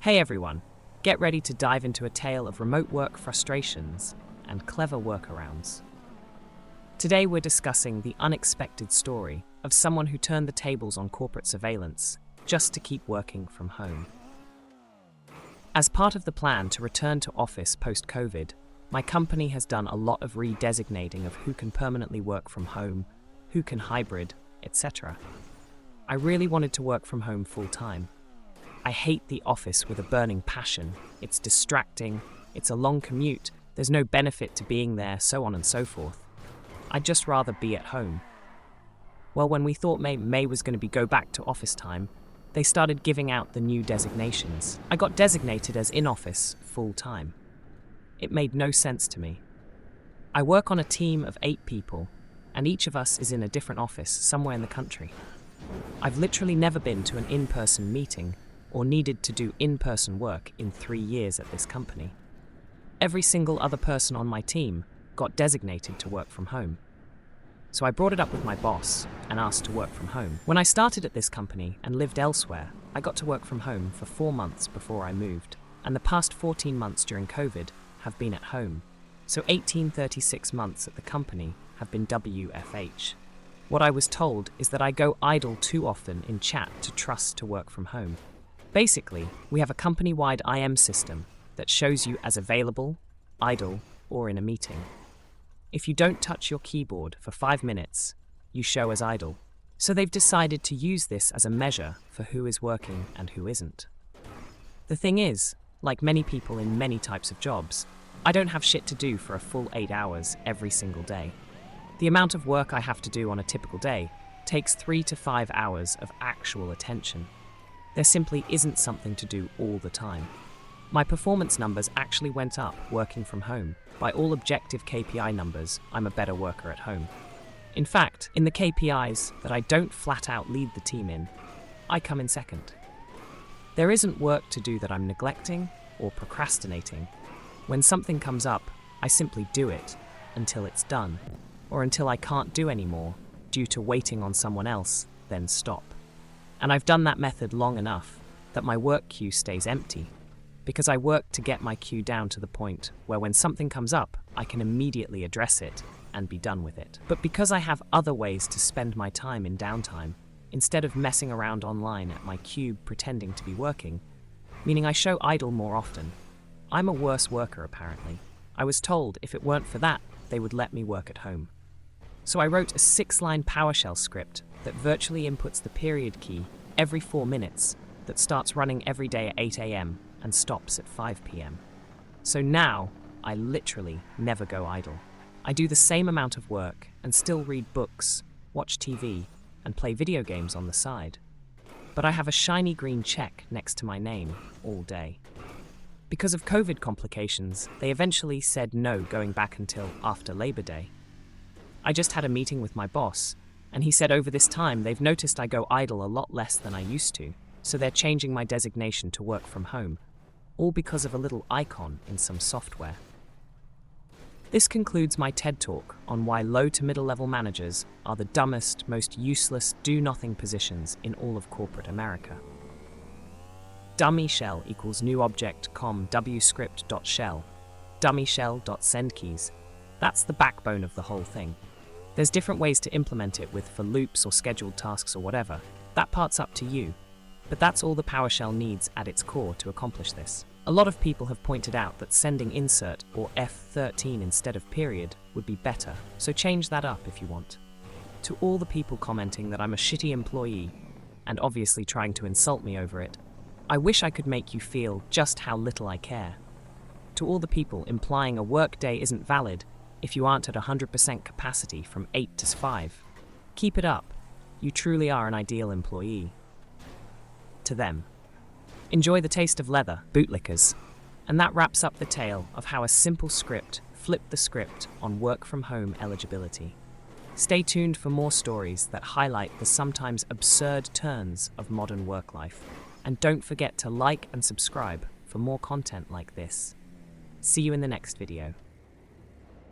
Hey everyone, get ready to dive into a tale of remote work frustrations and clever workarounds. Today we're discussing the unexpected story of someone who turned the tables on corporate surveillance just to keep working from home. As part of the plan to return to office post-COVID, my company has done a lot of redesignating of who can permanently work from home, who can hybrid, etc. I really wanted to work from home full-time. I hate the office with a burning passion. It's distracting, it's a long commute, there's no benefit to being there, so on and so forth. I'd just rather be at home. Well, when we thought May was going to go back to office time, they started giving out the new designations. I got designated as in-office full-time. It made no sense to me. I work on a team of 8 people, and each of us is in a different office somewhere in the country. I've literally never been to an in-person meeting or needed to do in-person work in 3 years at this company. Every single other person on my team got designated to work from home. So I brought it up with my boss and asked to work from home. When I started at this company and lived elsewhere, I got to work from home for 4 months before I moved, and the past 14 months during COVID have been at home. So 1836 months at the company have been WFH. What I was told is that I go idle too often in chat to trust to work from home. Basically, we have a company-wide IM system that shows you as available, idle, or in a meeting. If you don't touch your keyboard for 5 minutes, you show as idle. So they've decided to use this as a measure for who is working and who isn't. The thing is, like many people in many types of jobs, I don't have shit to do for a full 8 hours every single day. The amount of work I have to do on a typical day takes 3 to 5 hours of actual attention. There simply isn't something to do all the time. My performance numbers actually went up working from home. By all objective KPI numbers, I'm a better worker at home. In fact, in the KPIs that I don't flat out lead the team in, I come in second. There isn't work to do that I'm neglecting or procrastinating. When something comes up, I simply do it until it's done, or until I can't do anymore due to waiting on someone else, then stop. And I've done that method long enough that my work queue stays empty, because I work to get my queue down to the point where when something comes up, I can immediately address it and be done with it. But because I have other ways to spend my time in downtime, instead of messing around online at my cube pretending to be working, meaning I show idle more often, I'm a worse worker apparently. I was told if it weren't for that, they would let me work at home. So I wrote a 6-line PowerShell script that virtually inputs the period key every 4 minutes that starts running every day at 8 a.m. and stops at 5 p.m. So now, I literally never go idle. I do the same amount of work and still read books, watch TV, and play video games on the side. But I have a shiny green check next to my name all day. Because of COVID complications, they eventually said no going back until after Labor Day. I just had a meeting with my boss, and he said over this time they've noticed I go idle a lot less than I used to, so they're changing my designation to work from home, all because of a little icon in some software. This concludes my TED Talk on why low to middle level managers are the dumbest, most useless, do-nothing positions in all of corporate America. Dummy shell equals new object com wscript.shell, dummy shell.sendkeys. That's the backbone of the whole thing. There's different ways to implement it with for loops or scheduled tasks or whatever. That part's up to you. But that's all the PowerShell needs at its core to accomplish this. A lot of people have pointed out that sending insert or F13 instead of period would be better, so change that up if you want. To all the people commenting that I'm a shitty employee, and obviously trying to insult me over it, I wish I could make you feel just how little I care. To all the people implying a workday isn't valid if you aren't at 100% capacity from 8 to 5, keep it up. You truly are an ideal employee. To them, enjoy the taste of leather, bootlickers. And that wraps up the tale of how a simple script flipped the script on work from home eligibility. Stay tuned for more stories that highlight the sometimes absurd turns of modern work life. And don't forget to like and subscribe for more content like this. See you in the next video.